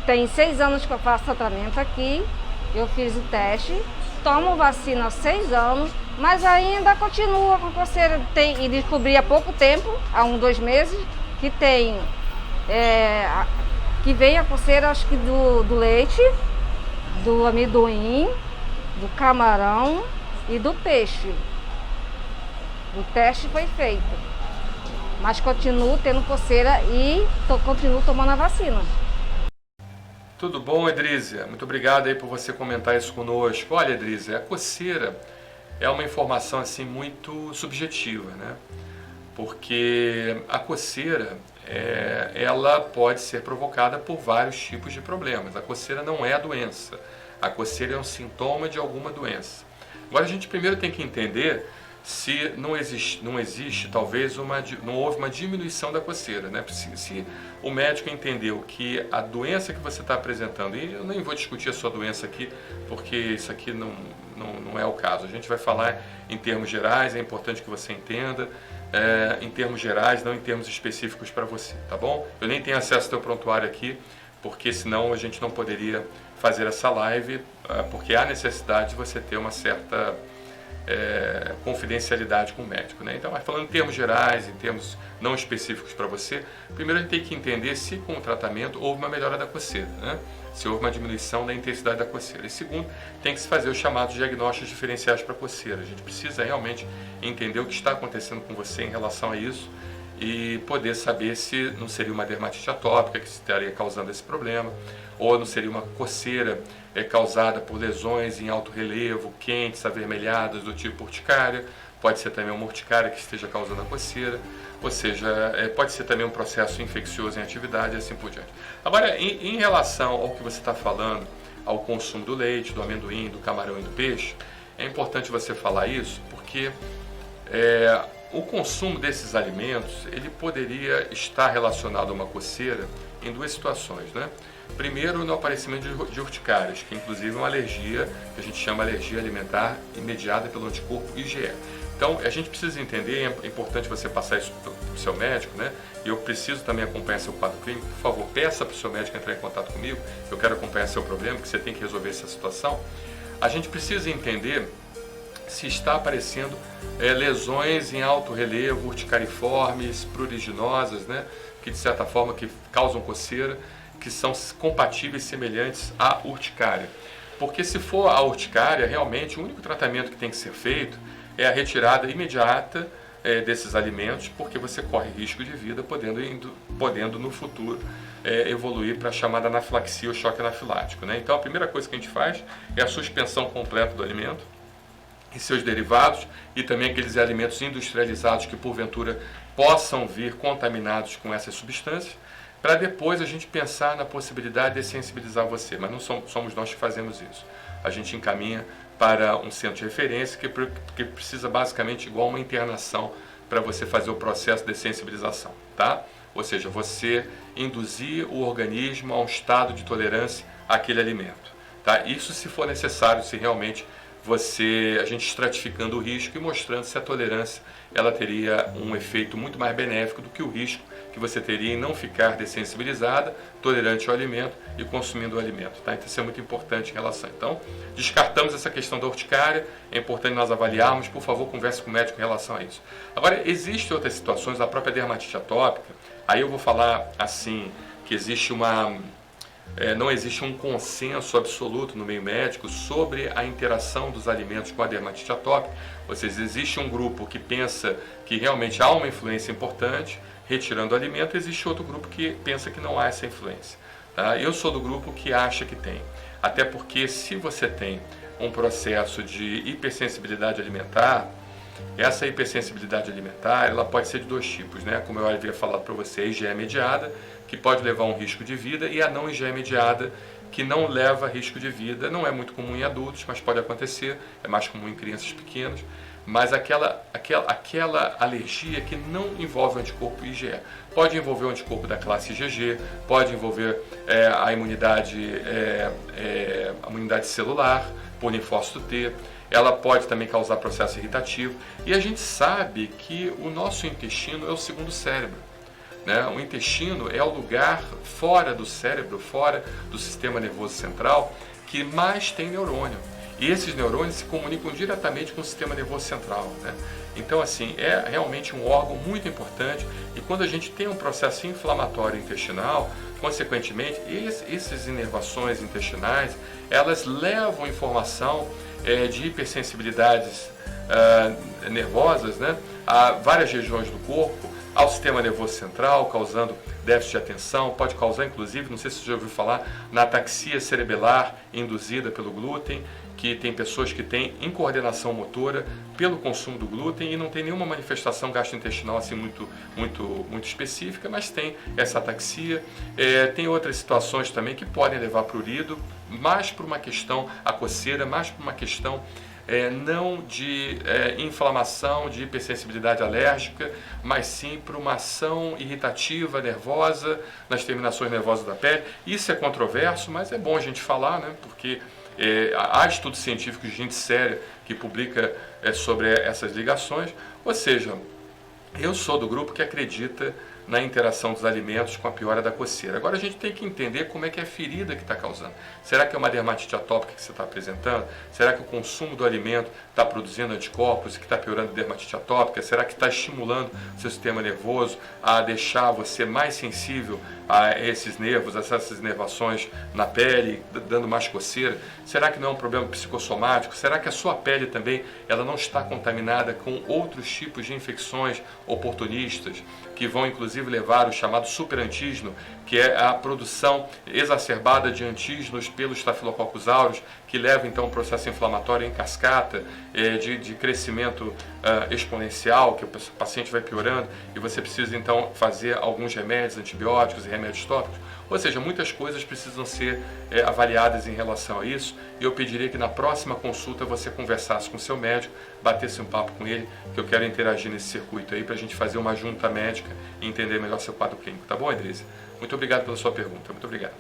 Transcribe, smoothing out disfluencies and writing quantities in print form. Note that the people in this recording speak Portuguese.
Tem 6 anos que eu faço tratamento aqui, eu fiz o teste, tomo vacina há 6 anos, mas ainda continua com coceira. E descobri há pouco tempo, há 2 meses, que tem, que vem a coceira, acho que do leite, do amendoim, do camarão e do peixe. O teste foi feito, mas continuo tendo coceira e continuo tomando a vacina. Tudo bom, Edrízia? Muito obrigado aí por você comentar isso conosco. Olha, Edrízia, a coceira é uma informação assim muito subjetiva, né? Porque a coceira, ela pode ser provocada por vários tipos de problemas. A coceira não é a doença. A coceira é um sintoma de alguma doença. Agora a gente primeiro tem que entender se não existe talvez não houve uma diminuição da coceira, né? Se o médico entendeu que a doença que você está apresentando, e eu nem vou discutir a sua doença aqui, porque isso aqui não é o caso. A gente vai falar em termos gerais, é importante que você entenda, em termos gerais, não em termos específicos para você, tá bom? Eu nem tenho acesso ao teu prontuário aqui, porque senão a gente não poderia fazer essa live, porque há necessidade de você ter uma certa confidencialidade com o médico, né? Então, falando em termos gerais, em termos não específicos para você, primeiro a gente tem que entender se com o tratamento houve uma melhora da coceira, né? Se houve uma diminuição da intensidade da coceira. E segundo, tem que se fazer os chamados diagnósticos diferenciais para a coceira. A gente precisa realmente entender o que está acontecendo com você em relação a isso e poder saber se não seria uma dermatite atópica que estaria causando esse problema, ou não seria uma coceira causada por lesões em alto relevo, quentes, avermelhadas, do tipo urticária. Pode ser também uma urticária que esteja causando a coceira, ou seja, pode ser também um processo infeccioso em atividade e assim por diante. Agora, em relação ao que você está falando, ao consumo do leite, do amendoim, do camarão e do peixe, é importante você falar isso porque o consumo desses alimentos, ele poderia estar relacionado a uma coceira em 2 situações, né? Primeiro, no aparecimento de urticárias, que inclusive é uma alergia, que a gente chama alergia alimentar imediata pelo anticorpo IgE. Então, a gente precisa entender, é importante você passar isso para o seu médico, né? E eu preciso também acompanhar seu quadro clínico. Por favor, peça para o seu médico entrar em contato comigo, eu quero acompanhar seu problema, que você tem que resolver essa situação. A gente precisa entender se está aparecendo lesões em alto relevo, urticariformes, pruriginosas, né? Que de certa forma que causam coceira, que são compatíveis, semelhantes à urticária. Porque se for a urticária, realmente o único tratamento que tem que ser feito é a retirada imediata desses alimentos, porque você corre risco de vida, podendo no futuro evoluir para a chamada anafilaxia ou choque anafilático, né? Então a primeira coisa que a gente faz é a suspensão completa do alimento e seus derivados, e também aqueles alimentos industrializados que porventura possam vir contaminados com essas substâncias, para depois a gente pensar na possibilidade de sensibilizar você, mas não somos nós que fazemos isso. A gente encaminha para um centro de referência que precisa basicamente igual uma internação para você fazer o processo de sensibilização, tá? Ou seja, você induzir o organismo a um estado de tolerância àquele alimento, tá? Isso se for necessário, se realmente a gente estratificando o risco e mostrando se a tolerância ela teria um efeito muito mais benéfico do que o risco que você teria em não ficar dessensibilizada, tolerante ao alimento e consumindo o alimento, tá? Então isso é muito importante em relação. Então, descartamos essa questão da urticária, é importante nós avaliarmos, por favor, converse com o médico em relação a isso. Agora, existem outras situações, a própria dermatite atópica, aí eu vou falar assim, que existe não existe um consenso absoluto no meio médico sobre a interação dos alimentos com a dermatite atópica, ou seja, existe um grupo que pensa que realmente há uma influência importante, retirando o alimento, existe outro grupo que pensa que não há essa influência, tá? Eu sou do grupo que acha que tem, até porque se você tem um processo de hipersensibilidade alimentar, essa hipersensibilidade alimentar ela pode ser de 2 tipos, né? Como eu havia falado para você, a IgE mediada, que pode levar a um risco de vida, e a não IgE mediada, que não leva a risco de vida. Não é muito comum em adultos, mas pode acontecer, é mais comum em crianças pequenas, mas aquela alergia que não envolve o anticorpo IgE. Pode envolver o anticorpo da classe IgG, pode envolver a imunidade celular, por linfócito T, ela pode também causar processo irritativo, e a gente sabe que o nosso intestino é o segundo cérebro. né? O intestino é o lugar fora do cérebro, fora do sistema nervoso central, que mais tem neurônio. E esses neurônios se comunicam diretamente com o sistema nervoso central, né? Então, assim, é realmente um órgão muito importante. E quando a gente tem um processo inflamatório intestinal, consequentemente, essas inervações intestinais, elas levam informação de hipersensibilidades nervosas, né, a várias regiões do corpo, ao sistema nervoso central, causando déficit de atenção, pode causar, inclusive, não sei se você já ouviu falar, na ataxia cerebelar induzida pelo glúten, que tem pessoas que têm incoordenação motora pelo consumo do glúten e não tem nenhuma manifestação gastrointestinal assim muito específica, mas tem essa ataxia. Tem outras situações também que podem levar para o prurido, mais por uma questão, a coceira, mais por uma questão não de inflamação, de hipersensibilidade alérgica, mas sim por uma ação irritativa, nervosa, nas terminações nervosas da pele. Isso é controverso, mas é bom a gente falar, né? Porque há estudos científicos de gente séria que publica sobre essas ligações. Ou seja, eu sou do grupo que acredita na interação dos alimentos com a piora da coceira. Agora a gente tem que entender como é que é a ferida que está causando. Será que é uma dermatite atópica que você está apresentando? Será que o consumo do alimento está produzindo anticorpos e que está piorando a dermatite atópica? Será que está estimulando o seu sistema nervoso a deixar você mais sensível a esses nervos, a essas inervações na pele, dando mais coceira? Será que não é um problema psicossomático? Será que a sua pele também ela não está contaminada com outros tipos de infecções oportunistas que vão inclusive levar o chamado superantígeno, que é a produção exacerbada de antígenos pelos Staphylococcus aureus, que leva então a um processo inflamatório em cascata, de crescimento exponencial, que o paciente vai piorando e você precisa então fazer alguns remédios, antibióticos e remédios tópicos. Ou seja, muitas coisas precisam ser avaliadas em relação a isso, e eu pediria que na próxima consulta você conversasse com o seu médico, batesse um papo com ele, que eu quero interagir nesse circuito aí para a gente fazer uma junta médica e entender melhor seu quadro clínico. Tá bom, Edrize? Muito obrigado pela sua pergunta. Muito obrigado.